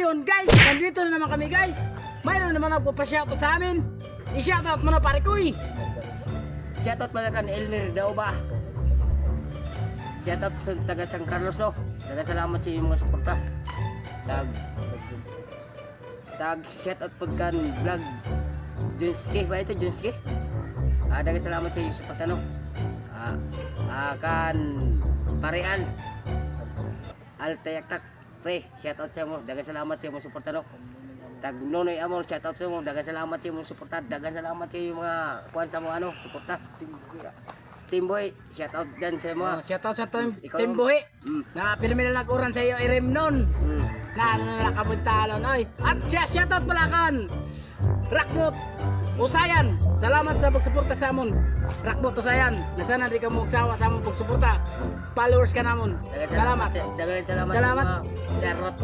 ngayon guys, nandito na naman kami guys. Mayroon naman nagpa-shoutout sa amin. I-shoutout mo na pare Koy. Shoutout pala kan Elmer daw ba? Shoutout sa taga San Carlos no. Salamat sa iyong mga suporta. Shoutout pag kan vlog Junski ba ito Junski? Salamat sa iyong suporta no. Kan Pareal Altayaktak pre, shoutout sa mo. Salamat sa iyong suporta no. Tag Nonoy Amor, shoutout sa mo. Salamat sa iyong suporta. Salamat sa iyong mga kuan sa mo suporta. Timboy, shoutout din sa mo. Shoutout sa Team Buhi. Na pinamila nag-uran sa iyo Irem nun. Na nakabuntalon oy. At shoutout pala kan Rakmot Usayan. Salamat sa pagsuporta sa amon. Rakmot Usayan. Na sana di ka mo magsawa sa amon pagsuporta. Followers ka namon. Salamat. Salamat. Charot.